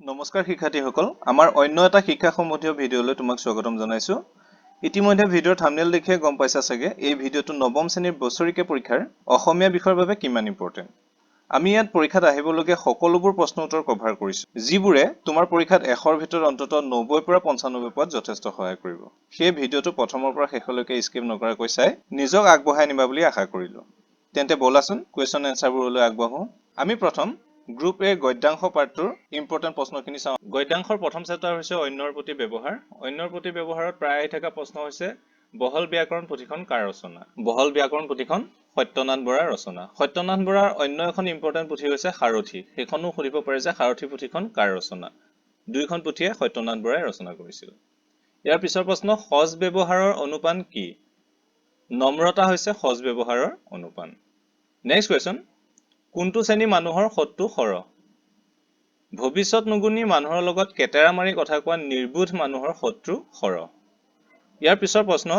নমস্কাৰ শিক্ষাৰ্থীসকল, আমাৰ অন্য এটা শিক্ষা সম্বন্ধীয় ভিডিঅলৈ তোমাক স্বাগতম জনাইছো। ইতিমধ্যে ভিডিঅ'ৰ থাম্বনেইল দেখিয়ে গম পাইছা চাগে এই ভিডিঅ'টো নৱম শ্ৰেণীৰ বছৰিকীয়া পৰীক্ষাৰ অসমীয়া বিষয়ৰ বাবে কিমান ইম্পৰ্টেন্ট। আমি ইয়াত পৰীক্ষাত আহিবলগীয়া সকলোবোৰ প্ৰশ্ন উত্তৰ কভাৰ কৰিছো, যিবোৰে তোমাৰ পৰীক্ষাত 100ৰ ভিতৰত অন্ততঃ 90 পৰা 95 পোৱাত যথেষ্ট সহায় কৰিব। সেই ভিডিঅ'টো প্ৰথমৰ পৰা শেষলৈকে স্কিপ নকৰাকৈ চাই নিজক আগবঢ়াই নিবা বুলি আশা কৰিলো। তেন্তে বলাচোন কুৱেশ্যন এনসাৰবোৰলৈ আগবাঢ়ো। আমি প্ৰথম গ্ৰুপ এ গদ্যাংশ পাৰ্টটোৰ ইম্পৰ্টেন্ট প্ৰশ্নখিনি চাওঁ। গদ্যাংশৰ প্ৰথম চেপ্টাৰ হৈছে অন্যৰ প্ৰতি ব্যৱহাৰ। অন্যৰ প্ৰতি ব্যৱহাৰত প্ৰায় আহি থকা প্ৰশ্ন হৈছে বহল ব্যাকৰণ পুথিখন কাৰ ৰচনা। বহল ব্যাকৰণ পুথিখন সত্যনাথ বৰাৰ ৰচনা। সত্যনাথ বৰাৰ অন্য এখন ইম্পৰ্টেন্ট পুথি হৈছে সাৰথি। সেইখনো সুধিব পাৰে যে সাৰথি পুথিখন কাৰ ৰচনা। দুইখন পুথিয়ে সত্যনাথ বৰাই ৰচনা কৰিছিল। ইয়াৰ পিছৰ প্ৰশ্ন সজ ব্যৱহাৰৰ অনুপান কি? নম্ৰতা হৈছে সজ ব্যৱহাৰৰ অনুপান। নেক্সট কুৱেশ্যন, কোনটো শ্ৰেণী মানুহৰ শত্ৰু সৰহ? ভৱিষ্যত নুগুণি মানুহৰ লগত কেটেৰা মাৰি কথা কোৱা নিৰ্বোধ মানুহৰ শত্ৰু সৰহ। ইয়াৰ পিছৰ প্ৰশ্ন,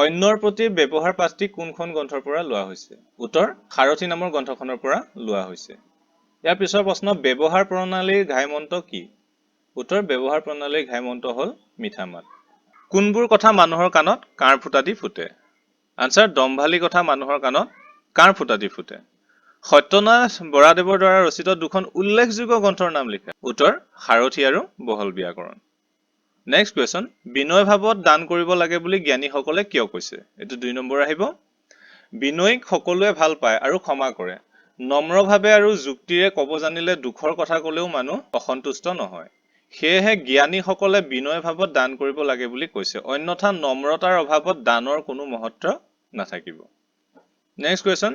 অন্যৰ প্ৰতি ব্যৱহাৰ পাঠটি কোনখন গ্ৰন্থৰ পৰা লোৱা হৈছে? উত্তৰ, সাৰথি নামৰ গ্ৰন্থখনৰ পৰা লোৱা হৈছে। ইয়াৰ পিছৰ প্ৰশ্ন, ব্যৱহাৰ প্ৰণালীৰ ঘাইমন্ত্ৰ কি? উত্তৰ, ব্যৱহাৰ প্ৰণালীৰ ঘাইমন্ত্ৰ হ'ল মিঠা মাত। কোনবোৰ কথা মানুহৰ কাণত কাঁড় ফুটা দি ফুটে? আনসাৰ, দম্ভালি কথা মানুহৰ কাণত কাঁড় ফুটা দি ফুটে। সত্যনাথ বৰাদেৱৰ দ্বাৰা ৰচিত দুখন উল্লেখযোগ্য গ্ৰন্থৰ নাম লিখা। উত্তৰ, সাৰথি আৰু বহল ব্যাকৰণ। নেক্সট কুৱেশ্যন, বিনয় ভাৱত দান কৰিব লাগে বুলি জ্ঞানীসকলে কিয় কৈছে? এইটো 2 নম্বৰ আহিব। বিনয়ক সকলোৱে ভাল পায় আৰু ক্ষমা কৰে। নম্ৰভাৱে আৰু যুক্তিৰে ক'ব জানিলে দুখৰ কথা ক'লেও মানুহ অসন্তুষ্ট নহয়। সেয়েহে জ্ঞানীসকলে বিনয় ভাৱত দান কৰিব লাগে বুলি কৈছে। অন্যথা নম্ৰতাৰ অভাৱত দানৰ কোনো মহত্ব নাথাকিব। নেক্সট কুৱেশ্যন,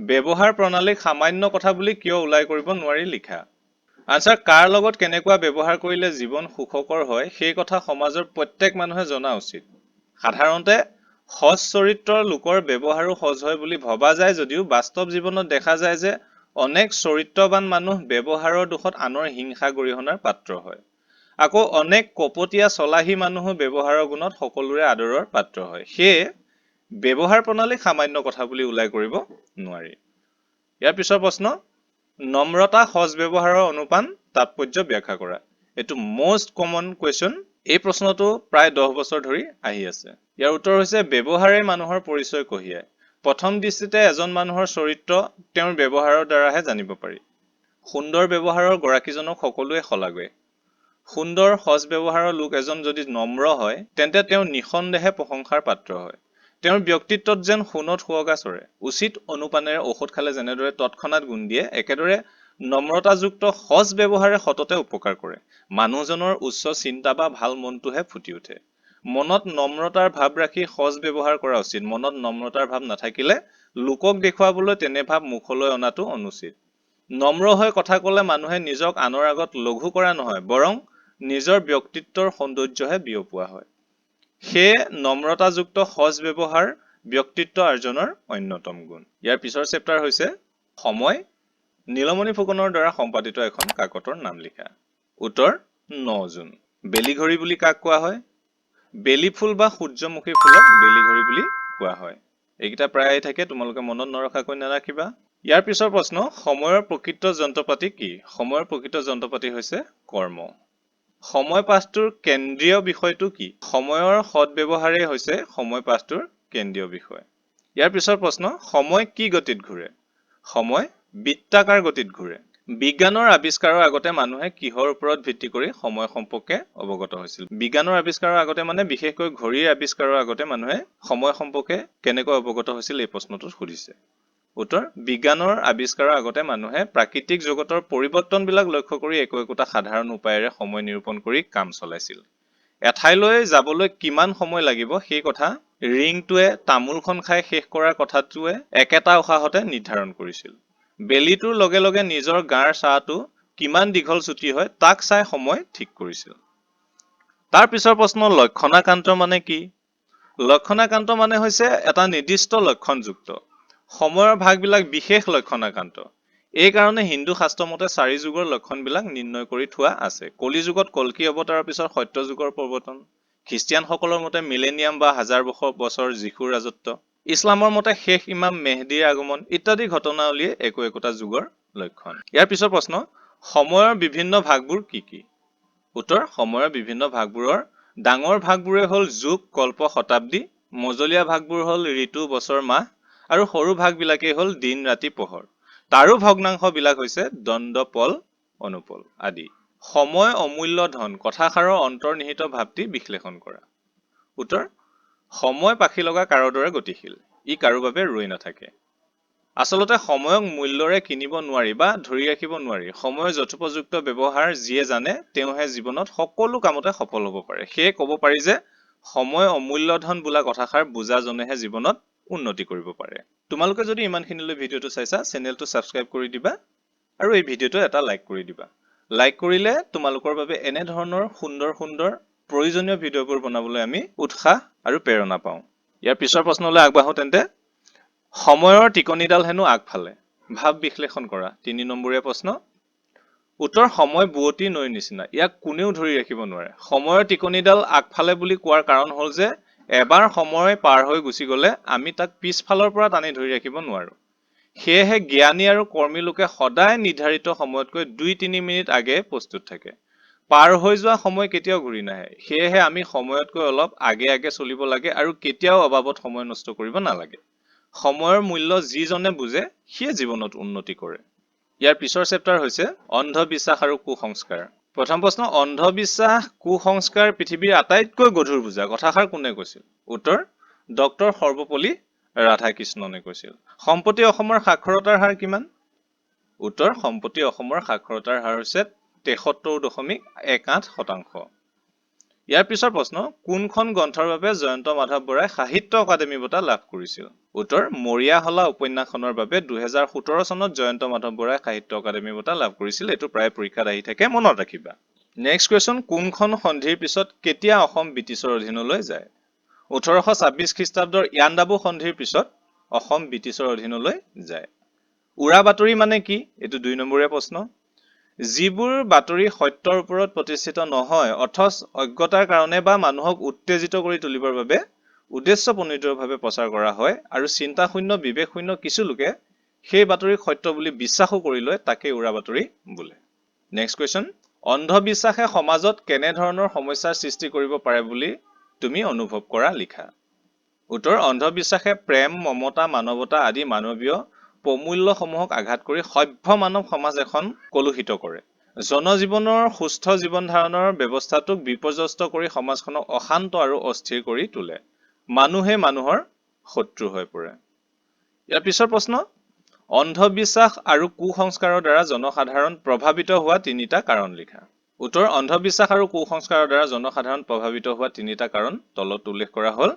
ব্যৱহাৰ প্ৰণালীক সামান্য কথা বুলি কিয় উল্লেখ কৰিব নোৱাৰি লিখা। আনসাৰ, কাৰ লগত কেনেকুৱা ব্যৱহাৰ কৰিলে জীৱন সুখকৰ হয় সেই কথা সমাজৰ প্ৰত্যেক মানুহে জনা উচিত। সাধাৰণতে সজ চৰিত্ৰৰ লোকৰ ব্যৱহাৰো সজ হয় বুলি ভবা যায় যদিও বাস্তৱ জীৱনত দেখা যায় যে অনেক চৰিত্ৰবান মানুহ ব্যৱহাৰৰ দোষত আনৰ হিংসা গৰিহণাৰ পাত্ৰ হয়। আকৌ অনেক কপটীয়া চলাহী মানুহো ব্যৱহাৰৰ গুণত সকলোৰে আদৰৰ পাত্ৰ হয়। সেয়ে ব্যৱহাৰ প্ৰণালীক সামান্য কথা বুলি উল্লেখ কৰিব নোৱাৰি। ইয়াৰ পিছৰ প্ৰশ্ন, নম্ৰতা সজ ব্যৱহাৰৰ অনুপান তাৎপৰ্য ব্যাখ্যা কৰা। এইটো মোষ্ট কমন কুৱেশ্যন। এই প্ৰশ্নটো প্ৰায় 10 বছৰ ধৰি আহি আছে। ইয়াৰ উত্তৰ হৈছে ব্যৱহাৰে মানুহৰ পৰিচয় কঢ়িয়ায়। প্ৰথম দৃষ্টিতে এজন মানুহৰ চৰিত্ৰ তেওঁৰ ব্যৱহাৰৰ দ্বাৰাহে জানিব পাৰি। সুন্দৰ ব্যৱহাৰৰ গৰাকীজনক সকলোৱে শলাগে। সুন্দৰ সজ ব্যৱহাৰৰ লোক এজন যদি নম্ৰ হয় তেন্তে তেওঁ নিঃসন্দেহে প্ৰশংসাৰ পাত্ৰ হয়। তেওঁৰ ব্যক্তিত্বত যেন সোণত সুৱগা চৰে। উচিত অনুপানেৰে ঔষধ খালে যেনেদৰে তৎক্ষণাত গুণ দিয়ে, একেদৰে নম্ৰতাযুক্ত সজ ব্যৱহাৰে সততে উপকাৰ কৰে। মানুহজনৰ উচ্চ চিন্তা বা ভাল মনটোহে ফুটি উঠে। মনত নম্ৰতাৰ ভাৱ ৰাখি সজ ব্যৱহাৰ কৰা উচিত। মনত নম্ৰতাৰ ভাৱ নাথাকিলে লোকক দেখুৱাবলৈ তেনে ভাৱ মুখলৈ অনাটো অনুচিত। নম্ৰ হৈ কথা ক'লে মানুহে নিজক আনৰ আগত লঘু কৰা নহয়, বৰং নিজৰ ব্যক্তিত্বৰ সৌন্দৰ্যহে বিয়পোৱা হয়। সেয়ে নম্ৰতাযুক্ত সজ ব্যৱহাৰ ব্যক্তিত্ব আৰ্জনৰ অন্যতম গুণ। ইয়াৰ পিছৰ চেপ্টাৰ হৈছে সময়। নীলমণি ফুকনৰ দ্বাৰা সম্পাদিত এখন কাকতৰ নাম লিখা। উত্তৰ, 9 জুন। বেলিঘড়ী বুলি কাক কোৱা হয়? বেলি ফুল বা সূৰ্যমুখী ফুলক বেলিঘড়ী বুলি কোৱা হয়। এইকেইটা প্ৰায় আহি থাকে, তোমালোকে মনত নৰখাকৈ নাৰাখিবা। ইয়াৰ পিছৰ প্ৰশ্ন, সময়ৰ প্ৰকৃত যন্ত্ৰপাতি কি? সময়ৰ প্ৰকৃত যন্ত্ৰপাতি হৈছে কৰ্ম। সময় পাঠটোৰ কেন্দ্ৰীয় বিষয়টো কি? সময়ৰ সৎ ব্যৱহাৰেই হৈছে সময় পাঠটোৰ কেন্দ্ৰীয় বিষয়। ইয়াৰ পিছৰ প্ৰশ্ন, সময় কি গতিত ঘূৰে? সময় বৃত্তাকাৰ গতিত ঘূৰে। বিজ্ঞানৰ আৱিষ্কাৰৰ আগতে মানুহে কিহৰ ওপৰত ভিত্তি কৰি সময় সম্পৰ্কে অৱগত হৈছিল? বিজ্ঞানৰ আৱিষ্কাৰৰ আগতে মানে বিশেষকৈ ঘড়ীৰ আৱিষ্কাৰৰ আগতে মানুহে সময় সম্পৰ্কে কেনেকৈ অৱগত হৈছিল এই প্ৰশ্নটোত সুধিছে। উত্তৰ, বিজ্ঞানৰ আৱিষ্কাৰৰ আগতে মানুহে প্ৰাকৃতিক জগতৰ পৰিৱৰ্তনবিলাক লক্ষ্য কৰি একো-একোটা সাধাৰণ উপায়েৰে সময় নিৰূপণ কৰি কাম চলাইছিল। এঠাইলৈ যাবলৈ কিমান সময় লাগিব সেই কথা ৰিংটোৱে তামোলখন খাই শেষ কৰাৰ কথাটোৱে একেটা উশাহতে নিৰ্ধাৰণ কৰিছিল। বেলিটোৰ লগে লগে নিজৰ গাৰ ছাঁটো কিমান দীঘল ছুটি হয় তাক চাই সময় ঠিক কৰিছিল। তাৰ পিছৰ প্ৰশ্ন, লক্ষণাকান্ত মানে কি? লক্ষণাকান্ত মানে হৈছে এটা নিৰ্দিষ্ট লক্ষণযুক্ত। সময়ৰ ভাগবিলাক বিশেষ লক্ষণাকান্ত। এই কাৰণে হিন্দু শাস্ত্ৰ মতে 4 যুগৰ লক্ষণবিলাক নিৰ্ণয় কৰি থোৱা আছে। কলি যুগত কল্কি অৱতাৰৰ পিছত সত্য যুগৰ প্ৰৱৰ্তন। খ্ৰীষ্টিয়ানসকলৰ মতে মিলেনিয়াম বা 1000 বছৰ যীশুৰ ৰাজত্ব। ইছলামৰ মতে শেষ ইমাম মেহদীৰ আগমন ইত্যাদি ঘটনাৱলীয়ে একো-একোটা যুগৰ লক্ষণ। ইয়াৰ পিছৰ প্ৰশ্ন, সময়ৰ বিভিন্ন ভাগবোৰ কি কি? উত্তৰ, সময়ৰ বিভিন্ন ভাগবোৰৰ ডাঙৰ ভাগবোৰে হ'ল যুগ, কল্প, শতাব্দী, মজলীয়া ভাগবোৰ হ'ল ঋতু, বছৰ, মাহ আৰু সৰু ভাগবিলাকেই হ'ল দিন, ৰাতি, পোহৰ। তাৰো ভগ্নাংশবিলাক হৈছে দণ্ড, পল, অনুপল আদি। সময় অমূল্য ধন, কথাষাৰৰ অন্তৰ্নিহিত ভাৱটি বিশ্লেষণ কৰা। উত্তৰ, সময় পাখি লগা কাৰৰ দৰে গতিশীল, ই কাৰো বাবে ৰৈ নাথাকে। আচলতে সময়ক মূল্যৰে কিনিব নোৱাৰি বা ধৰি ৰাখিব নোৱাৰি। সময়ৰ যথোপযুক্ত ব্যৱহাৰ যিয়ে জানে তেওঁহে জীৱনত সকলো কামতে সফল হ'ব পাৰে। সেয়ে ক'ব পাৰি যে সময় অমূল্য ধন বোলা কথাষাৰ বুজাজনেহে জীৱনত উন্নতি কৰিব পাৰে। তোমালোকে যদি ইমানখিনিলৈ ভিডিঅ'টো চাইছা, চেনেলটো ছাবস্ক্ৰাইব কৰি দিবা আৰু এই ভিডিঅ'টো এটা লাইক কৰি দিবা। লাইক কৰিলে তোমালোকৰ বাবে এনে ধৰণৰ সুন্দৰ সুন্দৰ প্ৰয়োজনীয় ভিডিঅ'বোৰ বনাবলৈ আমি উৎসাহ আৰু প্ৰেৰণা পাওঁ। ইয়াৰ পিছৰ প্ৰশ্নলৈ আগবাঢ়ো তেন্তে। সময়ৰ টিকনিডাল হেনো আগফালে, ভাৱ বিশ্লেষণ কৰা। ৩ নম্বৰীয়া প্ৰশ্ন। উত্তৰ, সময় বুৱতী নৈৰ নিচিনা, ইয়াক কোনেও ধৰি ৰাখিব নোৱাৰে। সময়ৰ টিকনিডাল আগফালে বুলি কোৱাৰ কাৰণ হ'ল যে এবাৰ সময় পাৰ হৈ গুচি গ'লে আমি তাক পিছফালৰ পৰা টানি ধৰি ৰাখিব নোৱাৰো। সেয়েহে জ্ঞানী আৰু কৰ্মী লোকে সদায় নিৰ্ধাৰিত সময়তকৈ ২-৩ মিনিট আগে প্ৰস্তুত থাকে। পাৰ হৈ যোৱা সময় কেতিয়াও ঘূৰি নাহে। সেয়েহে আমি সময়তকৈ অলপ আগে আগে চলিব লাগে আৰু কেতিয়াও অবাবত সময় নষ্ট কৰিব নালাগে। সময়ৰ মূল্য যিজনে বুজে সিয়ে জীৱনত উন্নতি কৰে। ইয়াৰ পিছৰ চেপ্টাৰ হৈছে অন্ধবিশ্বাস আৰু কুসংস্কাৰ। প্ৰথম প্ৰশ্ন, অন্ধবিশ্বাস, কুসংস্কাৰ পৃথিৱীৰ আটাইতকৈ গধুৰ বোজা, কথাষাৰ কোনে কৈছিল? উত্তৰ, ডক্টৰ সৰ্বপল্লী ৰাধাকৃষ্ণনে কৈছিল। সম্প্ৰতি অসমৰ সাক্ষৰতাৰ হাৰ কিমান? উত্তৰ, সম্প্ৰতি অসমৰ সাক্ষৰতাৰ হাৰ হৈছে ৭৩.18%। ইয়াৰ পিছৰ প্ৰশ্ন, কোনখন গ্ৰন্থৰ বাবে জয়ন্ত মাধৱ বৰাই সাহিত্য অকাডেমী বঁটা লাভ কৰিছিল? উত্তৰ, মৰিয়াহলা উপন্যাসখনৰ বাবে ২০১৭ চনত জয়ন্ত মাধৱ বৰাই সাহিত্য অকাডেমী বঁটা লাভ কৰিছিল। এইটো প্ৰায় পৰীক্ষাত আহি থাকে, মনত ৰাখিবা। নেক্সট কুৱেশ্যন, কোনখন সন্ধিৰ পিছত কেতিয়া অসম ব্ৰিটিছৰ অধীনলৈ যায়? ১৮২৬ খ্ৰীষ্টাব্দৰ ইয়াণ্ডাবু সন্ধিৰ পিছত অসম ব্ৰিটিছৰ অধীনলৈ যায়। উৰা বাতৰি মানে কি? এইটো ২ নম্বৰীয়া প্ৰশ্ন। যিবোৰ বাতৰি সত্যৰ ওপৰত প্ৰতিষ্ঠিত নহয় অথচ অজ্ঞতাৰ কাৰণে বা মানুহক উত্তেজিত কৰি তুলিবৰ বাবে উদ্দেশ্যপ্ৰণোদিতভাৱে প্ৰচাৰ কৰা হয় আৰু চিন্তাশূন্য বিবেকশূন্য কিছু লোকে সেই বাতৰিক সত্য বুলি বিশ্বাসো কৰি লয়, তাকে উৰা বাতৰি বোলে। নেক্সট কুৱেশ্যন, অন্ধবিশ্বাসে সমাজত কেনেধৰণৰ সমস্যাৰ সৃষ্টি কৰিব পাৰে বুলি তুমি অনুভৱ কৰা? লিখা। উত্তৰ, অন্ধবিশ্বাসে প্ৰেম, মমতা, মানৱতা আদি মানৱীয় প্ৰমূল্যসমূহক আঘাত কৰি সভ্য মানৱ সমাজ এখন কলুষিত কৰে। জনজীৱনৰ সুস্থ জীৱন ধাৰণৰ ব্যৱস্থাটোক বিপৰ্যস্ত কৰি সমাজখনক অশান্ত আৰু অস্থিৰ কৰি তোলে। মানুহে মানুহৰ শত্ৰু হৈ পৰে। ইয়াৰ পিছৰ প্ৰশ্ন, অন্ধবিশ্বাস আৰু কুসংস্কাৰৰ দ্বাৰা জনসাধাৰণ প্ৰভাৱিত হোৱা ৩টা কাৰণ লিখা। উত্তৰ, অন্ধবিশ্বাস আৰু কুসংস্কাৰৰ দ্বাৰা জনসাধাৰণ প্ৰভাৱিত হোৱা ৩টা কাৰণ তলত উল্লেখ কৰা হ'ল।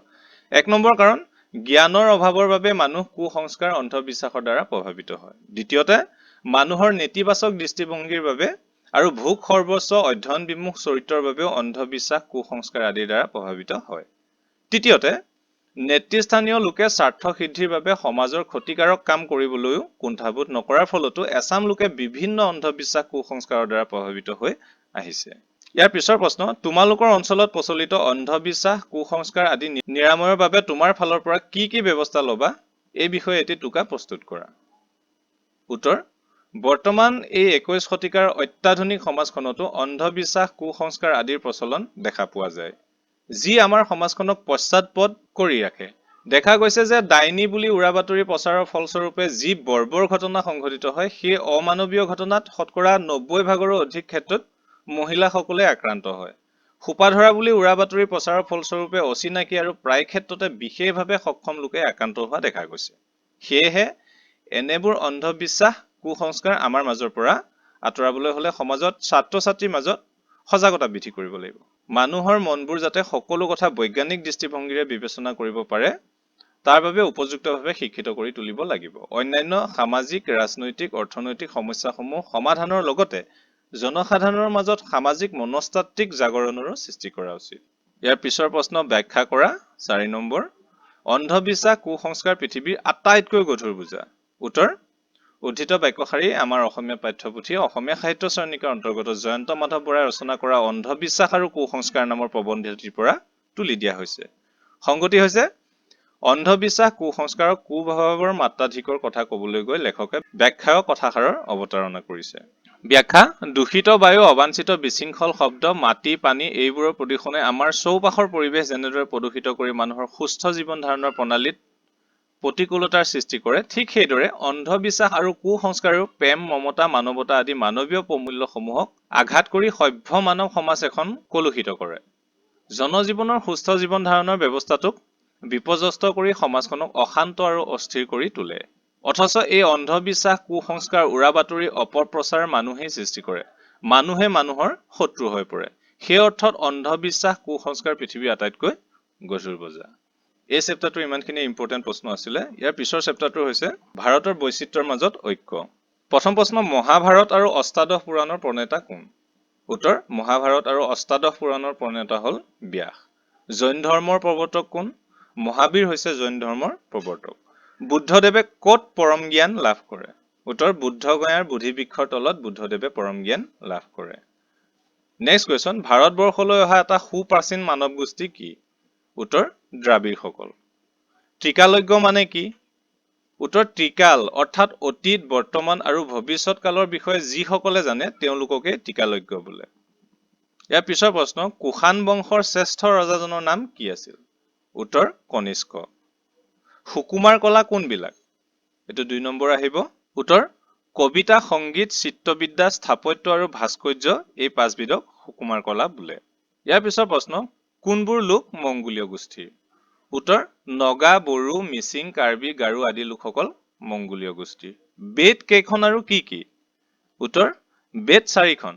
১ নম্বৰ কাৰণ, জ্ঞানৰ অভাৱৰ বাবে মানুহ কুসংস্কাৰ, অন্ধবিশ্বাসৰ দ্বাৰা প্ৰভাৱিত হয়। দ্বিতীয়তে, মানুহৰ নেতিবাচক দৃষ্টিভংগীৰ বাবে আৰু ভোগ সৰ্বস্ব অধ্যয়ন বিমুখ চৰিত্ৰৰ বাবেও অন্ধবিশ্বাস, কুসংস্কাৰ আদিৰ দ্বাৰা প্ৰভাৱিত হয়। তৃতীয়তে, নেতৃস্থানীয় লোকে স্বাৰ্থ সিদ্ধিৰ বাবে সমাজৰ ক্ষতিকাৰক কাম কৰিবলৈও কুণ্ঠাবোধ নকৰাৰ ফলতো এচাম লোকে বিভিন্ন অন্ধবিশ্বাস, কুসংস্কাৰৰ দ্বাৰা প্ৰভাৱিত হৈ আহিছে। ইয়াৰ পিছৰ প্ৰশ্ন, তোমালোকৰ অঞ্চলত প্ৰচলিত অন্ধবিশ্বাস, কুসংস্কাৰ আদি নিৰাময়ৰ বাবে তোমাৰ ফালৰ পৰা কি কি ব্যৱস্থা ল'বা? এই বিষয়ে এটি টোকা প্ৰস্তুত কৰা। উত্তৰ, বৰ্তমান এই ২১ শতিকাৰ অত্যাধুনিক সমাজখনতো অন্ধবিশ্বাস, কুসংস্কাৰ আদিৰ প্ৰচলন দেখা পোৱা যায়, যি আমাৰ সমাজখনক পশ্চাদপদ কৰি ৰাখে। দেখা গৈছে যে ডাইনী বুলি উৰা বাতৰি প্ৰচাৰৰ ফলস্বৰূপে যি বৰ্বৰ ঘটনা সংঘটিত হয়, সেই অমানৱীয় ঘটনাত শতকৰা ৯০%ৰো অধিক ক্ষেত্ৰত মহিলাসকলে আক্ৰান্ত হয়। সোপাধৰা বুলি উৰা বাতৰি প্ৰচাৰৰ ফলস্বৰূপে অচিনাকি আৰু প্ৰায় ক্ষেত্ৰতে বিশেষভাৱে সক্ষম লোকে আক্ৰান্ত হোৱা দেখা গৈছে। সেয়েহে এনেবোৰ অন্ধবিশ্বাস, কুসংস্কাৰ আমাৰ মাজৰ পৰা আঁতৰাবলৈ হ'লে সমাজত ছাত্ৰ-ছাত্ৰীৰ মাজত সজাগতা বৃদ্ধি কৰিব লাগিব। মানুহৰ মনবোৰ যাতে সকলো কথা বৈজ্ঞানিক দৃষ্টিভংগীৰে বিবেচনা কৰিব পাৰে, তাৰ বাবে উপযুক্তভাৱে শিক্ষিত কৰি তুলিব লাগিব। অন্যান্য সামাজিক, ৰাজনৈতিক, অৰ্থনৈতিক সমস্যাসমূহ সমাধানৰ লগতে জনসাধাৰণৰ মাজত সামাজিক মনস্তাত্ত্বিক জাগৰণৰো সৃষ্টি কৰা উচিত। ইয়াৰ পিছৰ প্ৰশ্ন ব্যাখ্যা কৰা। ৪ নম্বৰ, অন্ধবিশ্বাস, কুসংস্কাৰ পৃথিৱীৰ আটাইতকৈ গধুৰ বোজা। উত্তৰ, উদ্ধৃত বাক্যশাৰী আমাৰ অসমীয়া পাঠ্যপুথি অসমীয়া সাহিত্য চয়নিকাৰ অন্তৰ্গত জয়ন্ত মাধৱ বৰাই ৰচনা কৰা অন্ধবিশ্বাস আৰু কুসংস্কাৰ নামৰ প্ৰবন্ধটিৰ পৰা তুলি দিয়া হৈছে। সংগতি হৈছে, অন্ধবিশ্বাস, কুসংস্কাৰক কুপ্ৰভাৱৰ মাত্ৰাধিকৰ কথা ক'বলৈ গৈ লেখকে ব্যাখ্যায়ক কথাষাৰৰ অৱতাৰণা কৰিছে। ব্যাখ্যা দূষিত বায়ু অবাঞ্ছিত বিশৃংখল শব্দ মাটি পানী এইবোৰৰ প্ৰদূষণে আমাৰ চৌপাশৰ পৰিৱেশ যেনেদৰে প্ৰদূষিত কৰি মানুহৰ সুস্থ জীৱন ধাৰণৰ প্ৰণালীত প্ৰতিকূলতাৰ সৃষ্টি কৰে ঠিক সেইদৰে অন্ধবিশ্বাস আৰু কুসংস্কাৰেও প্ৰেম মমতা মানৱতা আদি মানৱীয় প্ৰমূল্যসমূহক আঘাত কৰি সভ্য মানৱ সমাজ এখন কলুষিত কৰে জনজীৱনৰ সুস্থ জীৱন ধাৰণৰ ব্যৱস্থাটোক বিপৰ্যস্ত কৰি সমাজখনক অশান্ত আৰু অস্থিৰ কৰি তোলে অথচ এই অন্ধবিশ্বাস কুসংস্কাৰ উৰাবাতৰি অপপ্ৰচাৰ মানুহেই সৃষ্টি কৰে মানুহে মানুহৰ শত্ৰু হৈ পৰে সেই অৰ্থত অন্ধবিশ্বাস কুসংস্কাৰ পৃথিৱীৰ আটাইতকৈ গধুৰ বোজা এই চেপ্টাৰটো ইমানখিনি ইম্পৰ্টেণ্ট প্ৰশ্ন আছিলে ইয়াৰ পিছৰ চেপ্টাৰটো হৈছে ভাৰতৰ বৈচিত্ৰ্যৰ মাজত ঐক্য প্ৰথম প্ৰশ্ন মহাভাৰত আৰু অষ্টাদশ পুৰাণৰ প্ৰণেতা কোন উত্তৰ মহাভাৰত আৰু অষ্টাদশ পুৰাণৰ প্ৰণেতা হ'ল ব্যাস জৈন ধৰ্মৰ প্ৰৱৰ্তক কোন মহাবীৰ হৈছে জৈন ধৰ্মৰ প্ৰৱৰ্তক বুদ্ধদেৱে ক'ত পৰম জ্ঞান লাভ কৰে উত্তৰ বুদ্ধগয়াৰ বোধিবৃক্ষৰ তলত বুদ্ধদেৱে পৰম জ্ঞান লাভ কৰে নেক্সট কুৱেশ্যন ভাৰতবৰ্ষলৈ অহা এটা সুপ্ৰাচীন মানৱ গোষ্ঠী কি উত্তৰ দ্ৰাবিড়সকল ত্ৰিকালজ্ঞ মানে কি উত্তৰ ত্ৰিকাল অৰ্থাৎ অতীত বৰ্তমান আৰু ভৱিষ্যৎ কালৰ বিষয়ে যিসকলে জানে তেওঁলোককে ত্ৰিকালজ্ঞ বোলে ইয়াৰ পিছৰ প্ৰশ্ন কুষাণ বংশৰ শ্ৰেষ্ঠ ৰজাজনৰ নাম কি আছিল উত্তৰ কনিষ্ক সুকুমাৰ কলা কোনবিলাক এটো 2 নম্বৰ আহিব উত্তৰ কবিতা সংগীত চিত্ৰবিদ্যা স্থাপত্য আৰু ভাস্কৰ্য এই পাঁচবিধক সুকুমাৰ কলা বোলে ইয়াৰ পিছৰ প্ৰশ্ন কোনবোৰ লোক মংগোলীয় গোষ্ঠীৰ উত্তৰ নগা বড়ো মিচিং কাৰ্বি গাৰো আদি লোকসকল মংগোলীয় গোষ্ঠীৰ বেদ কেইখন আৰু কি কি উত্তৰ বেদ 4খন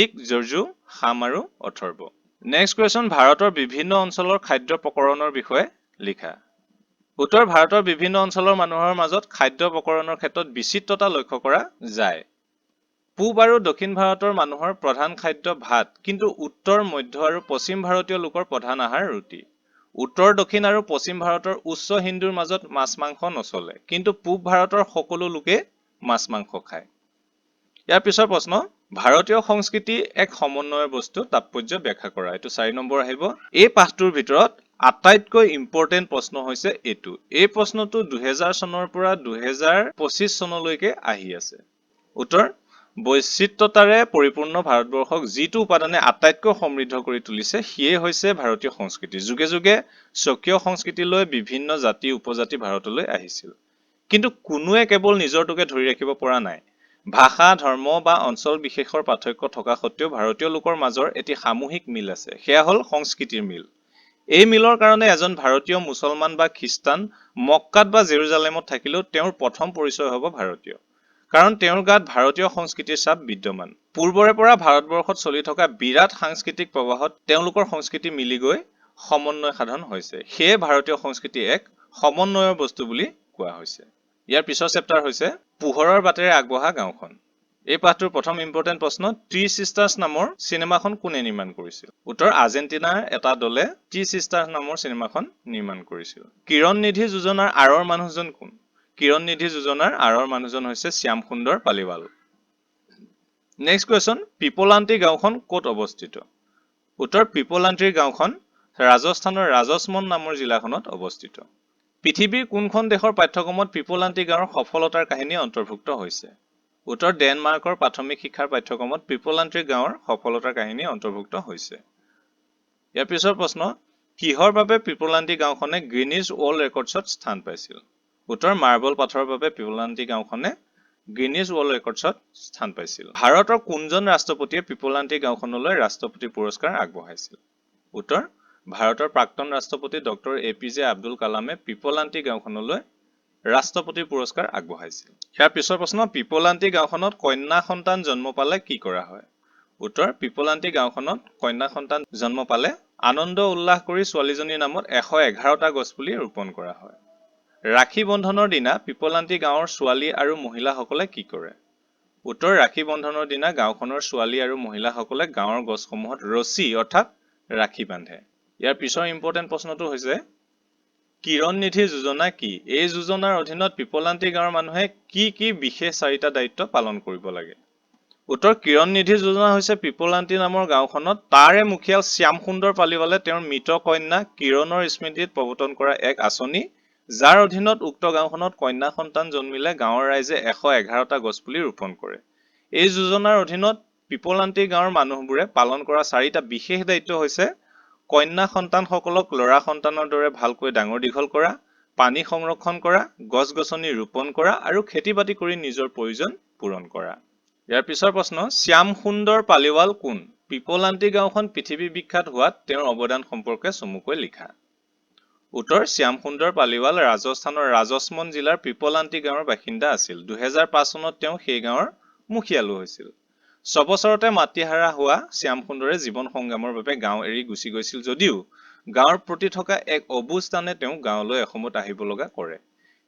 ঋক যজু সাম আৰু অথৰ্ব নেক্সট কুৱেশ্যন ভাৰতৰ বিভিন্ন অঞ্চলৰ খাদ্য প্ৰকৰণৰ বিষয়ে লিখা উত্তৰ ভাৰতৰ বিভিন্ন অঞ্চলৰ মানুহৰ মাজত খাদ্য প্ৰকৰণৰ ক্ষেত্ৰত বিচিত্ৰতা লক্ষ্য কৰা যায় পূব আৰু দক্ষিণ ভাৰতৰ মানুহৰ প্ৰধান খাদ্য ভাত কিন্তু উত্তৰ মধ্য আৰু পশ্চিম ভাৰতীয় লোকৰ প্ৰধান আহাৰ ৰুটি উত্তৰ দক্ষিণ আৰু পশ্চিম ভাৰতৰ উচ্চ হিন্দুৰ মাজত মাছ মাংস নচলে কিন্তু পূব ভাৰতৰ সকলো লোকে মাছ মাংস খায় ইয়াৰ পিছৰ প্ৰশ্ন ভাৰতীয় সংস্কৃতি এক সমন্বয়ৰ বস্তু তাৎপৰ্য ব্যাখ্যা কৰা এটো 4 নম্বৰ আহিব এই পাঠটোৰ ভিতৰত আটাইতকৈ ইম্পৰ্টেন্ট প্ৰশ্ন হৈছে এটো এই প্ৰশ্নটো 2000 চনৰ পৰা 2025 চনলৈকে আহি আছে উত্তৰ বৈচিত্ৰতাৰে পৰিপূৰ্ণ ভাৰতবৰ্ষক যিটো উপাদানে আটাইতকৈ সমৃদ্ধ কৰি তুলিছে সিয়ে হৈছে ভাৰতীয় সংস্কৃতি যুগে যুগে স্বকীয় সংস্কৃতিলৈ বিভিন্ন জাতি উপজাতি ভাৰতলৈ আহিছিল কিন্তু কোনোৱে কেৱল নিজৰটোকে ধৰি ৰাখিব পৰা নাই ভাষা ধৰ্ম বা অঞ্চল বিশেষৰ পাৰ্থক্য থকা সত্ত্বেও ভাৰতীয় লোকৰ মাজৰ এটি সামূহিক মিল আছে সেয়া হ'ল সংস্কৃতিৰ মিল এই মিলৰ কাৰণে এজন ভাৰতীয় মুছলমান বা খ্ৰীষ্টান মক্কাত বা জেৰুজালেমত থাকিলেও তেওঁৰ প্ৰথম পৰিচয় হ'ব ভাৰতীয় কাৰণ তেওঁৰ গাত ভাৰতীয় সংস্কৃতিৰ ছাপ বিদ্যমান পূৰ্বৰে পৰা ভাৰতবৰ্ষত চলি থকা বিৰাট সাংস্কৃতিক প্ৰবাহত তেওঁলোকৰ সংস্কৃতি মিলি গৈ সমন্বয় সাধন হৈছে সেয়ে ভাৰতীয় সংস্কৃতি এক সমন্বয়ৰ বস্তু বুলি কোৱা হৈছে ইয়াৰ পিছৰ চেপ্টাৰ হৈছে পোহৰৰ বাটেৰে আগবঢ়া গাঁওখন এই পাঠটোৰ প্ৰথম ইম্পৰ্টেন্ট প্ৰশ্ন থ্ৰী সিষ্টাৰ্ছ নামৰ সিনেমাখন কোনে নিৰ্মাণ কৰিছিল উত্তৰ আৰ্জেণ্টিনাৰ এটা দলে থ্ৰী সিষ্টাৰ্ছ নামৰ সিনেমাখন নিৰ্মাণ কৰিছিল কিৰণ নিধি যোজনাৰ আঁৰৰ মানুহজন কোন কিৰণ নিধি যোজনাৰ আঁৰৰ মানুহজন হৈছে শ্যাম সুন্দৰ পালিৱাল নেক্সট কুৱেশ্যন পিপলান্তি গাঁওখন ক'ত অৱস্থিত উত্তৰ পিপলান্তিৰ গাঁওখন ৰাজস্থানৰ ৰাজসমন্দ নামৰ জিলাখনত অৱস্থিত পৃথিৱীৰ কোনখন দেশৰ পাঠ্যক্ৰমত পিপলান্তি গাঁৱৰ সফলতাৰ কাহিনী অন্তৰ্ভুক্ত হৈছে উত্তৰ ডেনমাৰ্কৰ প্ৰাথমিক শিক্ষাৰ পাঠ্যক্ৰমত পিপলান্তি গাঁৱৰ সফলতাৰ কাহিনী অন্তৰ্ভুক্ত হৈছে ইয়াৰ পিছৰ প্ৰশ্ন কিহৰ বাবে পিপলান্তি গাঁওখনে গ্ৰিনিছ ৱৰ্ল্ড ৰেকৰ্ডছত স্থান পাইছিল উত্তৰ মাৰ্বল পাথৰৰ বাবে পিপলান্তি গাঁওখনে গ্ৰিনিছ ৱৰ্ল্ড ৰেকৰ্ডছত স্থান পাইছিল ভাৰতৰ কোনজন ৰাষ্ট্ৰপতিয়ে পিপলান্তি গাঁওখনলৈ ৰাষ্ট্ৰপতি পুৰস্কাৰ আগবঢ়াইছিল উত্তৰ ভাৰতৰ প্ৰাক্তন ৰাষ্ট্ৰপতি ডক্টৰ এপিজে আব্দুল কালামে পিপলান্তি গাঁওখনলৈ ৰাষ্ট্ৰপতি পুৰস্কাৰ আগবঢ়াইছিল ইয়াৰ পিছৰ প্ৰশ্ন পিপলান্তি গাঁওখনত কন্যা সন্তান জন্ম পালে কি কৰা হয় উত্তৰ পিপলান্তি গাঁওখনত কন্যা সন্তান জন্ম পালে আনন্দ উল্লাস কৰি ছোৱালীজনীৰ নামত 111টা গছপুলি ৰোপণ কৰা হয় ৰাখী বন্ধনৰ দিনা পিপলান্তি গাঁৱৰ ছোৱালী আৰু মহিলাসকলে কি কৰে উত্তৰ ৰাখী বন্ধনৰ দিনা গাঁওখনৰ ছোৱালী আৰু মহিলাসকলে গাঁৱৰ গছসমূহত ৰছী অৰ্থাৎ ৰাখী বান্ধে ইয়াৰ পিছৰ ইম্পৰ্টেন্ট প্ৰশ্নটো হৈছে কিৰণ নিধি যোজনা কি এই যোজনাৰ অধীনত পিপলান্তি গাঁৱৰ মানুহে কি কি বিশেষ চাৰিটা দায়িত্ব পালন কৰিব লাগে উত্তৰ কিৰণ নিধি যোজনা হৈছে পিপলান্তি নামৰ গাঁওখনত তাৰে মুখিয়াল শ্যাম সুন্দৰ পালিৱালে তেওঁৰ মৃত কন্যা কিৰণৰ স্মৃতিত প্ৰৱৰ্তন কৰা এক আঁচনি যাৰ অধীনত উক্ত গাঁওখনত কন্যা সন্তান জন্মিলে গাঁৱৰ ৰাইজে 111টা গছপুলি ৰোপণ কৰে এই যোজনাৰ অধীনত পিপলান্তি গাঁৱৰ মানুহবোৰে পালন কৰা 4টা বিশেষ দায়িত্ব হৈছে কন্যা সন্তানসকলক ল'ৰা সন্তানৰ দৰে ভালকৈ ডাঙৰ দীঘল কৰা, পানী সংৰক্ষণ কৰা, গছ-গছনি ৰোপণ কৰা আৰু খেতি-বাতি কৰি নিজৰ প্ৰয়োজন পূৰণ কৰা। ইয়াৰ পিছৰ প্ৰশ্ন, শ্যাম সুন্দৰ পালিৱাল কোন? পিপলান্তি গাঁওখন পৃথিৱী বিখ্যাত হোৱাত তেওঁৰ অৱদান সম্পৰ্কে চমুকৈ লিখা। উত্তৰ, শ্যাম সুন্দৰ পালিৱাল ৰাজস্থানৰ ৰাজসমন্দ জিলাৰ পিপলান্তি গাঁৱৰ বাসিন্দা আছিল। 2005 চনত তেওঁ সেই গাঁৱৰ মুখিয়ালো হৈছিল। 6 বছৰতে মাতৃহাৰা হোৱা শ্যাম সুন্দৰে জীৱন সংগ্ৰামৰ বাবে গাঁও এৰি গুচি গৈছিল যদিও গাঁৱৰ প্ৰতি থকা এক অবুজ টানে তেওঁ গাঁৱলৈ এসময়ত আহিব লগা কৰে।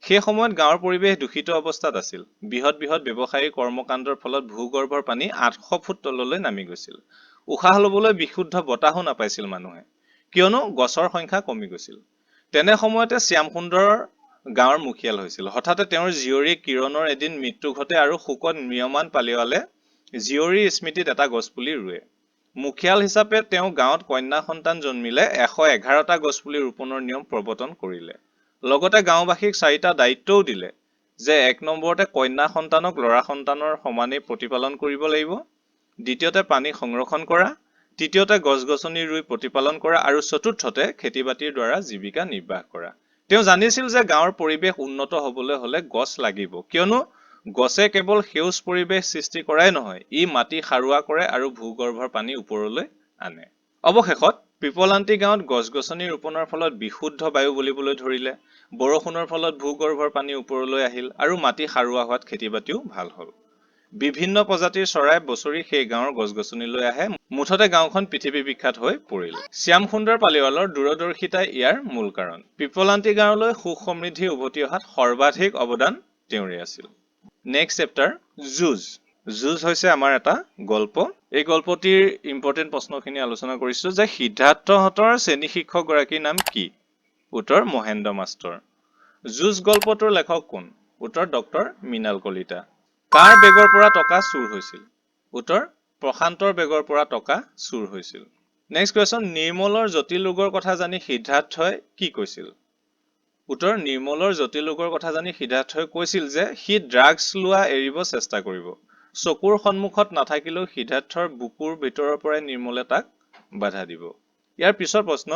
সেই সময়ত গাঁৱৰ পৰিৱেশ দূষিত অৱস্থাত আছিল। বৃহৎ ব্যৱসায়িক কৰ্মকাণ্ডৰ ফলত ভূগৰ্ভৰ পানী 800 ফুট তললৈ নামি গৈছিল। উশাহ ল'বলৈ বিশুদ্ধ বতাহো নাপাইছিল মানুহে, কিয়নো গছৰ সংখ্যা কমি গৈছিল। তেনে সময়তে শ্যাম সুন্দৰ গাঁৱৰ মুখিয়াল হৈছিল। হঠাতে তেওঁৰ জীয়ৰী কিৰণৰ এদিন মৃত্যু ঘটে আৰু শোকত ম্ৰিয়মান পালিৱালে জীয়ৰীৰ স্মৃতিত এটা গছপুলি ৰুৱে। মুখিয়াল হিচাপে তেওঁ গাঁৱত কন্যা সন্তান জন্মিলে 111টা গছপুলি ৰোপণৰ নিয়ম প্ৰৱৰ্তন কৰিলে। লগতে গাঁওবাসীক 4টা দায়িত্বও দিলে যে 1 নম্বৰতে কন্যা সন্তানক ল'ৰা সন্তানৰ সমানেই প্ৰতিপালন কৰিব লাগিব, দ্বিতীয়তে পানী সংৰক্ষণ কৰা, তৃতীয়তে গছ-গছনি ৰুই প্ৰতিপালন কৰা আৰু চতুৰ্থতে খেতি-বাতিৰ দ্বাৰা জীৱিকা নিৰ্বাহ কৰা। তেওঁ জানিছিল যে গাঁৱৰ পৰিৱেশ উন্নত হ'বলৈ হ'লে গছ লাগিব, কিয়নো গছে কেৱল সেউজ পৰিৱেশ সৃষ্টি কৰাই নহয়, ই মাটি সাৰুৱা কৰে আৰু ভূগৰ্ভৰ পানী ওপৰলৈ আনে। অৱশেষত পিপলান্তি গাঁৱত গছ-গছনি ৰোপণৰ ফলত বিশুদ্ধ বায়ু বলিবলৈ ধৰিলে, বৰষুণৰ ফলত ভূগৰ্ভৰ পানী ওপৰলৈ আহিল আৰু মাটি সাৰুৱা হোৱাত খেতি-বাতিও ভাল হ'ল। বিভিন্ন প্ৰজাতিৰ চৰাই বছৰি সেই গাঁৱৰ গছ-গছনিলৈ আহে, মুঠতে গাঁওখন পৃথিৱী বিখ্যাত হৈ পৰিল। শ্যাম সুন্দৰ পালিৱালৰ দূৰদৰ্শিতাই ইয়াৰ মূল কাৰণ। পিপলান্তি গাঁৱলৈ সুখ সমৃদ্ধি উভতি অহাত সৰ্বাধিক অৱদান তেওঁৰে আছিল। নেক্সট চেপ্টাৰ, যুঁজ। যুঁজ হৈছে আমাৰ এটা গল্প। এই গল্পটিৰ ইম্পৰ্টেণ্ট প্ৰশ্নখিনি আলোচনা কৰিছো যে সিদ্ধাৰ্থহঁতৰ শ্ৰেণী শিক্ষকগৰাকীৰ নাম কি? উত্তৰ, মহেন্দ্ৰ মাষ্টৰ। যুঁজ গল্পটোৰ লেখক কোন? উত্তৰ, ডক্টৰ মৃণাল কলিতা। কাৰ বেগৰ পৰা টকা চুৰ হৈছিল? উত্তৰ, প্ৰশান্তৰ বেগৰ পৰা টকা চুৰ হৈছিল। নেক্সট কুৱেশ্যন, নিৰ্মলৰ জটিল ৰোগৰ কথা জানি সিদ্ধাৰ্থই কি কৈছিল? উত্তৰ, নিৰ্মলৰ জটিল ৰোগৰ কথা জানি সিদ্ধাৰ্থই কৈছিল যে সি ড্ৰাগছ লোৱা এৰিব চেষ্টা কৰিব। চকুৰ সন্মুখত নাথাকিলেও সিদ্ধাৰ্থৰ বুকুৰ ভিতৰৰ পৰাই নিৰ্মলে তাক বাধা দিব। ইয়াৰ পিছৰ প্ৰশ্ন,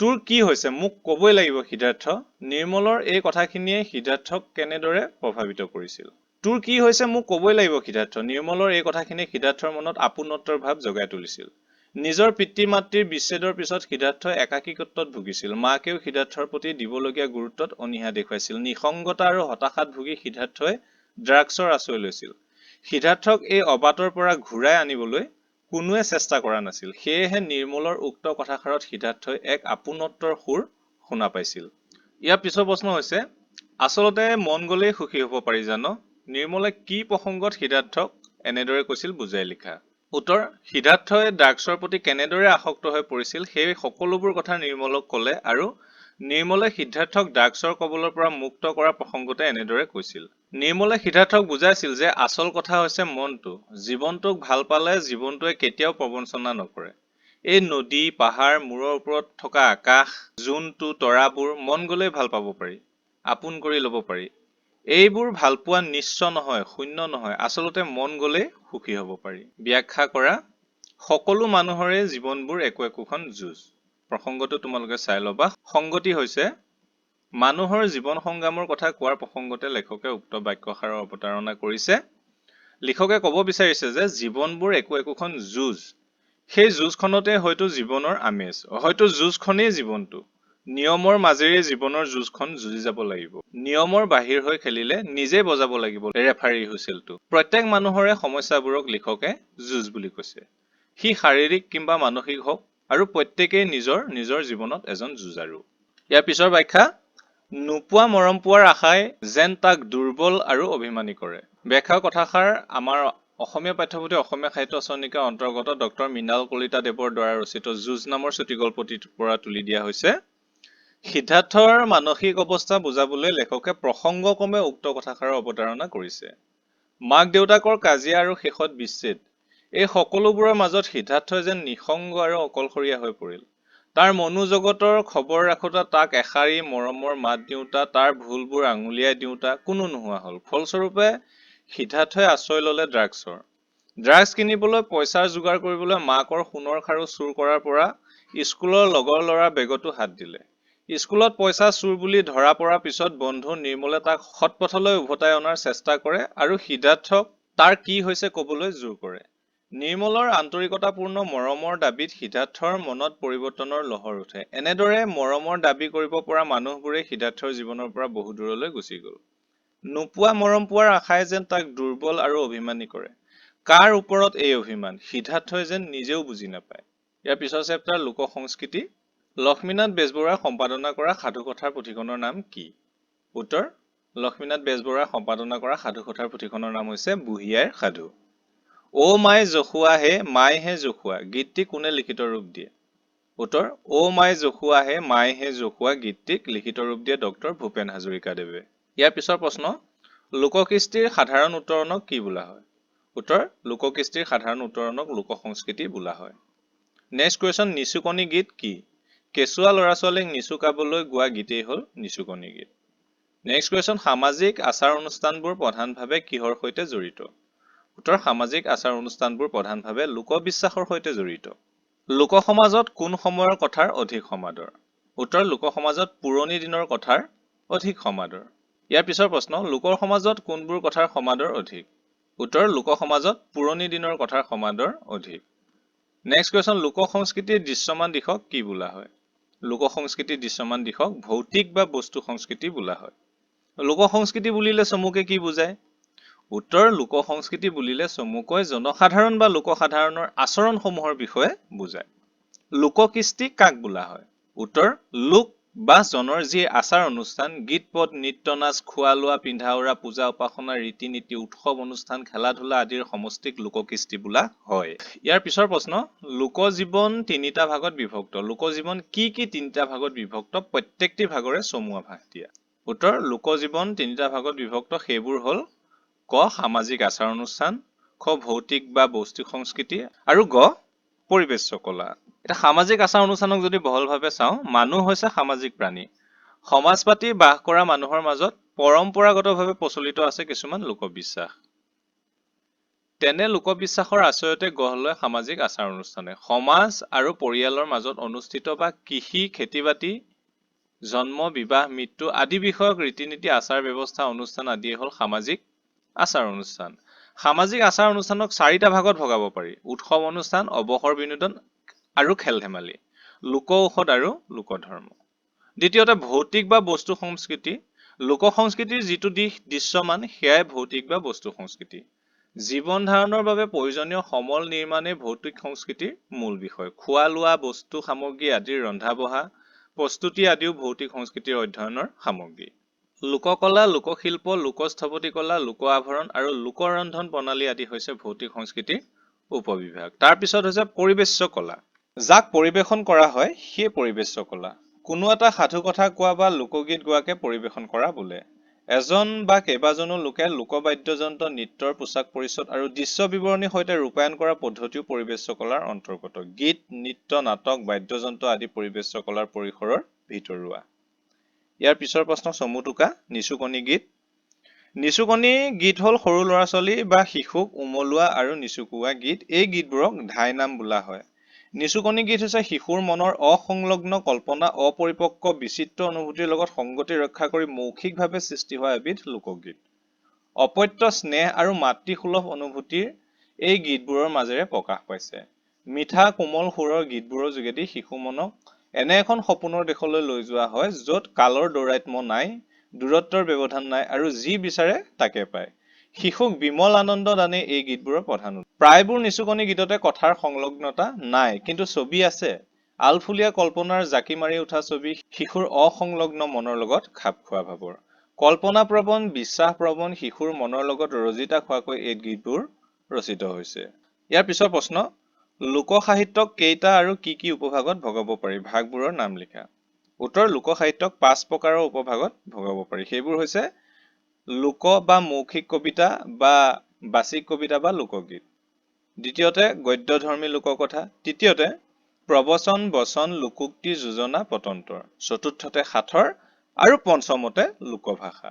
তোৰ কি হৈছে মোক ক'বই লাগিব সিদ্ধাৰ্থ। নিৰ্মলৰ এই কথাখিনিয়ে সিদ্ধাৰ্থক কেনেদৰে প্ৰভাৱিত কৰিছিল? তোৰ কি হৈছে মোক ক'বই লাগিব সিদ্ধাৰ্থ। নিৰ্মলৰ এই কথাখিনিয়ে সিদ্ধাৰ্থৰ মনত আপোনত্বৰ ভাৱ জগাই তুলিছিল। নিজৰ পিতৃ-মাতৃৰ বিচ্ছেদৰ পিছত সিদ্ধাৰ্থই একাকীত্বত ভুগিছিল। মাকেও সিদ্ধাৰ্থৰ প্ৰতি দিবলগীয়া গুৰুত্বত অনীহা দেখুৱাইছিল। নিসংগতা আৰু হতাশাত ভুগি সিদ্ধাৰ্থই ড্ৰাগছৰ আশ্ৰয় লৈছিল। সিদ্ধাৰ্থক এই অবাতৰ পৰা ঘূৰাই আনিবলৈ কোনোৱে চেষ্টা কৰা নাছিল। সেয়েহে নিৰ্মলৰ উক্ত কথাষাৰত সিদ্ধাৰ্থই এক আপোনত্বৰ সুৰ শুনা পাইছিল। ইয়াৰ পিছৰ প্ৰশ্ন হৈছে, আচলতে মন গ'লেই সুখী হ'ব পাৰি জানো? নিৰ্মলে কি প্ৰসংগত সিদ্ধাৰ্থক এনেদৰে কৈছিল বুজাই লিখা। উত্তৰ, সিদ্ধাৰ্থই ড্ৰাগছৰ প্ৰতি কেনেদৰে আসক্ত হৈ পৰিছিল সেই সকলোবোৰ কথা নিৰ্মলক ক'লে আৰু নিৰ্মলে সিদ্ধাৰ্থক ড্ৰাগছৰ কবলৰ পৰা মুক্ত কৰা প্ৰসংগতে এনেদৰে কৈছিল। নিৰ্মলে সিদ্ধাৰ্থক বুজাইছিল যে আচল কথা হৈছে মনটো। জীৱনটোক ভাল পালে জীৱনটোৱে কেতিয়াও প্ৰবঞ্চনা নকৰে। এই নদী, পাহাৰ, মূৰৰ ওপৰত থকা আকাশ, জোনটো, তৰাবোৰ মন গ'লেই ভাল পাব পাৰি, আপোন কৰি ল'ব পাৰি। এইবোৰ ভালপোৱা নিঃস্ব নহয়, শূন্য নহয়, আচলতে মন গ'লেই সুখী হ'ব পাৰি। ব্যাখ্যা কৰা, সকলো মানুহৰে জীৱনবোৰ একোখন যুঁজ। প্ৰসংগটো তোমালোকে চাই ল'বা। সংগতি হৈছে, মানুহৰ জীৱন সংগ্ৰামৰ কথা কোৱাৰ প্ৰসংগতে লেখকে উক্ত বাক্যষাৰৰ অৱতাৰণা কৰিছে। লিখকে ক'ব বিচাৰিছে যে জীৱনবোৰ একোখন যুঁজ। সেই যুঁজখনতে হয়তো জীৱনৰ আমেজ, হয়তো যুঁজখনেই জীৱনটো। নিয়মৰ মাজেৰে জীৱনৰ যুঁজখন যুঁজি যাব লাগিব। নিয়মৰ বাহিৰ হৈ খেলিলে নিজেই বজাব লাগিব ৰেফাৰীৰ হুইছেলটো। প্ৰত্যেক মানুহৰে সমস্যাবোৰক লিখকে যুঁজ বুলি কৈছে। সি শাৰীৰিক কিংবা মানসিক হওক আৰু প্ৰত্যেকেই নিজৰ নিজৰ জীৱনত এজন যুঁজাৰু। ইয়াৰ পিছৰ ব্যাখ্যা, নোপোৱা মৰম পোৱাৰ আশাই যেন তাক দুৰ্বল আৰু অভিমানী কৰে। ব্যাখ্যাৰ কথাষাৰ আমাৰ অসমীয়া পাঠ্যপুথি অসমীয়া সাহিত্য চনিকাৰ অন্তৰ্গত ডক্টৰ মৃণাল কলিতা দেৱৰ দ্বাৰা ৰচিত যুঁজ নামৰ চুটি গল্পটিৰ পৰা তুলি দিয়া হৈছে। সিদ্ধাৰ্থৰ মানসিক অৱস্থা বুজাবলৈ লেখকে প্ৰসংগক্ৰমে উক্ত কথাষাৰৰ অৱতাৰণা কৰিছে। মাক দেউতাকৰ কাজিয়া আৰু শেষত বিচ্ছেদ, এই সকলোবোৰৰ মাজত সিদ্ধাৰ্থই যেন নিসংগ আৰু অকলশৰীয়া হৈ পৰিল। তাৰ মনোজগতৰ খবৰ ৰাখোতা, তাক এষাৰি মৰমৰ মাত দিওঁতা, তাৰ ভুলবোৰ আঙুলিয়াই দিওঁতা কোনো নোহোৱা হ'ল। ফলস্বৰূপে সিদ্ধাৰ্থই আশ্ৰয় ললে ড্ৰাগছৰ। ড্ৰাগছ কিনিবলৈ পইচাৰ যোগাৰ কৰিবলৈ মাকৰ সোণৰ খাৰু চুৰ কৰাৰ পৰা স্কুলৰ লগৰ ল'ৰাৰ বেগতো হাত দিলে। স্কুলত পইচা চুৰ বুলি ধৰা পৰাৰ পিছত বন্ধু নিৰ্মলে তাক সৎপথলৈ উভতাই অনাৰ চেষ্টা কৰে আৰু সিদ্ধাৰ্থক তাৰ কি হৈছে ক'বলৈ জোৰ কৰে। নিৰ্মলৰ আন্তৰিকতাপূৰ্ণ মৰমৰ দাবীত সিদ্ধাৰ্থৰ মনত পৰিৱৰ্তনৰ লহৰ উঠে। এনেদৰে মৰমৰ দাবী কৰিব পৰা মানুহবোৰে সিদ্ধাৰ্থৰ জীৱনৰ পৰা বহু দূৰলৈ গুচি গ'ল। নোপোৱা মৰম পোৱাৰ আশাই যেন তাক দুৰ্বল আৰু অভিমানী কৰে। কাৰ ওপৰত এই অভিমান সিদ্ধাৰ্থই যেন নিজেও বুজি নাপায়। ইয়াৰ পিছৰ চেপ্টাৰ লোক সংস্কৃতি। লক্ষ্মীনাথ বেজবৰুৱাই সম্পাদনা কৰা সাধুকথাৰ পুথিখনৰ নাম কি? উত্তৰ, লক্ষ্মীনাথ বেজবৰুৱাই সম্পাদনা কৰা সাধুকথাৰ পুথিখনৰ নাম হৈছে বুঢ়ী আইৰ সাধু। অ' মাই জখুৱা হে মাই হে জখুৱা গীতটি কোনে লিখিত ৰূপ দিয়ে? উত্তৰ, অ' মাই জখুৱা হে মাই হে জখুৱা গীতটিক লিখিত ৰূপ দিয়ে ডক্টৰ ভূপেন হাজৰিকাদেৱে। ইয়াৰ পিছৰ প্ৰশ্ন, লোককৃষ্টিৰ সাধাৰণ উত্তৰণক কি বোলা হয়? উত্তৰ, লোককৃষ্টিৰ সাধাৰণ উত্তৰণক লোক সংস্কৃতি বোলা হয়। নেক্সট কুৱেশ্যন, নিচুকনি গীত কি? কেঁচুৱা ল'ৰা ছোৱালীক নিচুকাবলৈ গোৱা গীতেই হ'ল নিচুকনি গীত। নেক্সট কুৱেশ্যন, সামাজিক আচাৰ অনুষ্ঠানবোৰ প্ৰধানভাৱে কিহৰ সৈতে জড়িত? উত্তৰ, সামাজিক আচাৰ অনুষ্ঠানবোৰ প্ৰধানভাৱে লোকবিশ্বাসৰ সৈতে জড়িত। লোকসমাজত কোন সময়ৰ কথাৰ অধিক সমাদৰ? উত্তৰ, লোকসমাজত পুৰণি দিনৰ কথাৰ অধিক সমাদৰ। ইয়াৰ পিছৰ প্ৰশ্ন, লোকৰ সমাজত কোনবোৰ কথাৰ সমাদৰ অধিক? উত্তৰ, লোকসমাজত পুৰণি দিনৰ কথাৰ সমাদৰ অধিক। নেক্সট কুৱেশ্যন, লোক সংস্কৃতিৰ দৃশ্যমান দিশক কি বোলা হয়? লোক সংস্কৃতিৰ দৃশ্যমান দিশক ভৌতিক বা বস্তু সংস্কৃতি বোলা হয়। লোক সংস্কৃতি বুলিলে চমুকে কি বুজায়? উত্তৰ, লোক সংস্কৃতি বুলিলে চমুকৈ জনসাধাৰণ বা লোকসাধাৰণৰ আচৰণসমূহৰ বিষয়ে বুজায়। লোককৃষ্টি কাক বোলা হয়? উত্তৰ, লোক বা জনৰ যি আচাৰ অনুষ্ঠান, গীত পদ, নৃত্য নাচ, খোৱা লোৱা, পিন্ধা উৰা, পূজা উপাসনা, ৰীতি নীতি, উৎসৱ অনুষ্ঠান, খেলা ধূলা আদিৰ সমষ্টিক লোককৃষ্টি বোলা হয়। ইয়াৰ পিছৰ প্ৰশ্ন, লোকজীৱন তিনিটা ভাগত বিভক্ত। লোকজীৱন কি কি তিনিটা ভাগত বিভক্ত? প্ৰত্যেকটি ভাগৰে চমু আভাস দিয়া। উত্তৰ, লোকজীৱন তিনিটা ভাগত বিভক্ত, সেইবোৰ হ'ল ক সামাজিক আচাৰ অনুষ্ঠান, খ ভৌতিক বা বস্তু সংস্কৃতি আৰু গ পৰিবেশ কলা। এটা সামাজিক আচাৰ অনুষ্ঠানক যদি বহলভাৱে চাওঁ, মানুহ হৈছে সামাজিক প্ৰাণী। সমাজ পাতি বাস কৰা মানুহৰ মাজত পৰম্পৰাগতভাৱে প্ৰচলিত আছে কিছুমান লোকবিশ্বাস। তেনে লোকবিশ্বাসৰ আশ্ৰয়তে গঢ় লয় সামাজিক আচাৰ অনুষ্ঠানে। সমাজ আৰু পৰিয়ালৰ মাজত অনুষ্ঠিত বা কৃষি, খেতি বাতি, জন্ম, বিবাহ, মৃত্যু আদি বিষয়ক ৰীতি নীতি, আচাৰ ব্যৱস্থা, অনুষ্ঠান আদিয়ে হ'ল সামাজিক আচাৰ অনুষ্ঠান। সামাজিক আচাৰ অনুষ্ঠানক চাৰিটা ভাগত ভগাব পাৰি: উৎসৱ অনুষ্ঠান, অৱসৰ বিনোদন আৰু খেল ধেমালি, লোক ঔষধ আৰু লোকধৰ্ম। দ্বিতীয়তে ভৌতিক বা বস্তু সংস্কৃতি। লোক সংস্কৃতিৰ যিটো দিশ দৃশ্যমান সেয়াই ভৌতিক বা বস্তু সংস্কৃতি। জীৱন ধাৰণৰ বাবে প্ৰয়োজনীয় সমল নিৰ্মাণেই ভৌতিক সংস্কৃতিৰ মূল বিষয়। খোৱা লোৱা, বস্তু সামগ্ৰী আদিৰ ৰন্ধা বঢ়া, প্ৰস্তুতি আদিও ভৌতিক সংস্কৃতিৰ অধ্যয়নৰ সামগ্ৰী। লোককলা, লোকশিল্প, লোকস্থপতি কলা, লোক আভৰণ আৰু লোকৰন্ধন প্ৰণালী আদি হৈছে ভৌতিক সংস্কৃতিৰ উপবিভাগ। তাৰপিছত হৈছে পৰিবেশ কলা। যাক পৰিবেশন কৰা হয় সেই পৰিবেশ কলা। কোনো এটা সাধু কথা কোৱা বা লোকগীত গোৱাকে পৰিবেশন কৰা বোলে। এজন বা কেইবাজনো লোকে লোকবাদ্যযন্ত্ৰ, নৃত্যৰ পোচাক পৰিচ্ছদ আৰু দৃশ্য বিৱৰণীৰ সৈতে ৰূপায়ণ কৰা পদ্ধতিও পৰিবেশ কলাৰ অন্তৰ্গত। গীত, নৃত্য, নাটক, বাদ্যযন্ত্ৰ আদি পৰিবেশ কলাৰ পৰিসৰৰ ভিতৰুৱা। ইয়াৰ পিছৰ প্ৰশ্ন চমু টোকা, নিচুকনি গীত। নিচুকনি গীত হ'ল সৰু ল'ৰা ছোৱালী বা শিশুক উমলোৱা আৰু নিচুকোৱা গীত। এই গীতবোৰক ধাই নাম বোলা হয়। নিচুকনি গীত হৈছে শিশুৰ মনৰ অসংলগ্ন কল্পনা, অপৰিপক্ক বিচিত্ৰ অনুভূতিৰ লগত সংগতি ৰক্ষা কৰি মৌখিকভাৱে সৃষ্টি হোৱা এবিধ লোকগীত। অপত্য স্নেহ আৰু মাতৃসুলভ অনুভূতিৰ এই গীতবোৰৰ মাজেৰে প্ৰকাশ পাইছে। মিঠা কোমল সুৰৰ গীতবোৰৰ যোগেদি শিশু মনক এনে এখন সপোনৰ দেশলৈ লৈ যোৱা হয় য'ত কালৰ দৌৰাত্ম্য নাই, দূৰত্বৰ ব্যৱধান নাই আৰু যি বিচাৰে তাকে পায়। শিশুক বিমল আনন্দ দানে এই গীতবোৰৰ প্ৰধান উৎস। প্ৰায়বোৰ নিচুকনি গীততে কথাৰ সংলগ্নতা নাই, কিন্তু ছবি আছে। আলফুলীয়া কল্পনাৰ জাকি মাৰি উঠা ছবি, শিশুৰ অসংলগ্ন মনৰ লগত খাপ খোৱা ভাৱৰ। কল্পনাপ্ৰৱণ, বিশ্বাসপ্ৰৱণ শিশুৰ মনৰ লগত ৰজিতা খোৱাকৈ এই গীতবোৰ ৰচিত হৈছে। ইয়াৰ পিছৰ প্ৰশ্ন, লোক সাহিত্যক কেইটা আৰু কি কি উপভাগত ভগাব পাৰি? ভাগবোৰৰ নাম লিখা। উত্তৰ, লোক সাহিত্যক 5 প্ৰকাৰৰ উপভাগত ভগাব পাৰি। সেইবোৰ হৈছে লোক বা মৌখিক কবিতা বা বাচিক কবিতা বা লোকগীত। দ্বিতীয়তে গদ্যধৰ্মী লোককথা। তৃতীয়তে প্ৰবচন, বচন, লোকোক্তি, যোজনা, পটন্তৰ। চতুৰ্থতে সাঁথৰ আৰু পঞ্চমতে লোকভাষা।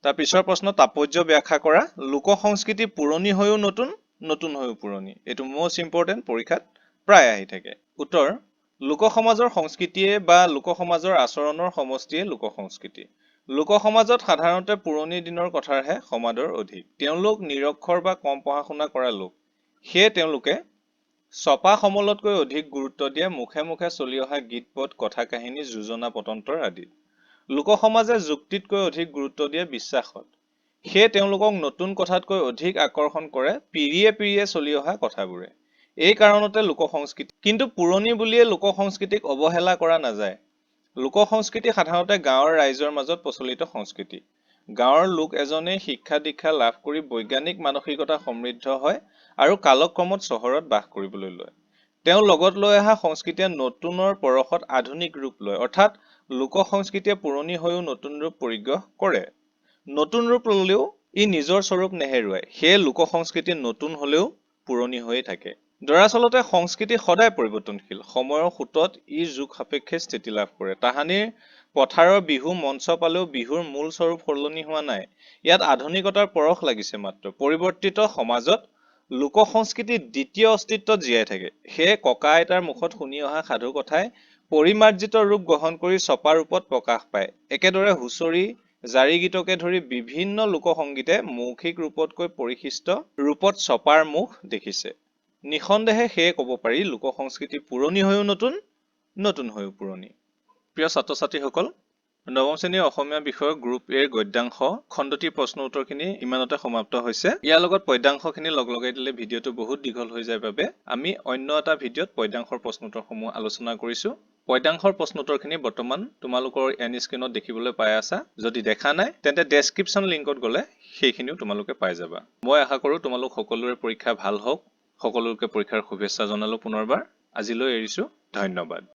তাৰ পিছৰ প্ৰশ্ন তাৎপৰ্য ব্যাখ্যা কৰা। লোক সংস্কৃতি পুৰণি হৈও নতুন, নতুন হৈও পুৰণি। এইটো মোষ্ট ইম্পৰ্টেণ্ট, পৰীক্ষাত প্ৰায় আহি থাকে। উত্তৰ, লোক সমাজৰ সংস্কৃতিয়ে বা লোক সমাজৰ আচৰণৰ সমষ্টিয়ে লোক সংস্কৃতি। লোক সমাজত সাধাৰণতে পুৰণি দিনৰ কথাৰহে সমাদৰ অধিক। তেওঁলোক নিৰক্ষৰ বা কম পঢ়া শুনা কৰা লোক, সেয়ে তেওঁলোকে ছপা সমলতকৈ অধিক গুৰুত্ব দিয়ে মুখে মুখে চলি অহা গীত পদ, কথা কাহিনী, যোজনা পতন্তৰ আদিত। লোক সমাজে যুক্তিতকৈ অধিক গুৰুত্ব দিয়ে বিশ্বাসত, সেয়ে তেওঁলোকক নতুন কথাতকৈ অধিক আকৰ্ষণ কৰে পিৰিয়ে পিৰিয়ে চলি অহা কথাবোৰে। এই কাৰণতে লোক সংস্কৃতি। কিন্তু পুৰণি বুলিয়ে লোক সংস্কৃতিক অৱহেলা কৰা নাযায়। লোক সংস্কৃতি সাধাৰণতে গাঁৱৰ ৰাইজৰ মাজত প্ৰচলিত সংস্কৃতি। গাঁৱৰ লোক এজনে শিক্ষা দীক্ষা লাভ কৰি বৈজ্ঞানিক মানসিকতা সমৃদ্ধ হয় আৰু কালক্ৰমত চহৰত বাস কৰিবলৈ লয়। তেওঁ লগত লৈ অহা সংস্কৃতিয়ে নতুনৰ পৰশত আধুনিক ৰূপ লয়, অৰ্থাৎ লোক সংস্কৃতিয়ে পুৰণি হৈও নতুন ৰূপ পৰিগ্ৰহ কৰে। নতুন ৰূপ ল'লেও ই নিজৰ স্বৰূপ নেহেৰুৱায়, সেয়ে লোক সংস্কৃতি নতুন হ'লেও পুৰণি হৈয়ে থাকে। দৰাচলতে সংস্কৃতি সদায় পৰিৱৰ্তনশীল। সময়ৰ সোঁতত ই যুগ সাপেক্ষে স্থিতি লাভ কৰে। তাহানিৰ পথাৰৰ বিহু মঞ্চ পালেও বিহুৰ মূল স্বৰূপ সলনি হোৱা নাই। ইয়াত আধুনিকতাৰ পৰশ লাগিছে মাত্ৰ। পৰিৱৰ্তিত সমাজত লোক সংস্কৃতি দ্বিতীয় অস্তিত্বত জীয়াই থাকে। সেয়ে ককা আইতাৰ মুখত শুনি অহা সাধু কথাই পৰিমাৰ্জিত ৰূপ গ্ৰহণ কৰি ছপা ৰূপত প্ৰকাশ পায়। একেদৰে হুঁচৰি, জাৰি গীতকে ধৰি বিভিন্ন লোকসংগীতে মৌখিক ৰূপতকৈ পৰিশিষ্ট ৰূপত ছপাৰ মুখ দেখিছে। নিঃসন্দেহে সেয়ে ক'ব পাৰি লোক সংস্কৃতি পুৰণি হৈও নতুন, নতুন হৈও পুৰণি। প্ৰিয় ছাত্ৰ ছাত্ৰীসকল, নৱম শ্ৰেণীৰ অসমীয়া বিষয়ৰ গ্ৰুপ এৰ গদ্যাংশ খণ্ডটিৰ প্ৰশ্ন উত্তৰখিনি ইমানতে সমাপ্ত হৈছে। ইয়াৰ লগত পদ্যাংশখিনি লগ লগাই দিলে ভিডিঅ'টো বহুত দীঘল হৈ যায় বাবে আমি অন্য এটা ভিডিঅ'ত পদ্যাংশৰ প্ৰশ্ন উত্তৰসমূহ আলোচনা কৰিছো। পদ্যাংশৰ প্ৰশ্ন উত্তৰখিনি বৰ্তমান তোমালোকৰ এন স্ক্ৰীনত দেখিবলৈ পাই আছা। যদি দেখা নাই তেন্তে ডেছক্ৰিপশ্যন লিংকত গ'লে সেইখিনিও তোমালোকে পাই যাবা। মই আশা কৰোঁ তোমালোক সকলোৰে পৰীক্ষা ভাল হওক। সকলোকে পৰীক্ষাৰ শুভেচ্ছা জনালো পুনৰবাৰ। আজিলৈ এৰিছো, ধন্যবাদ।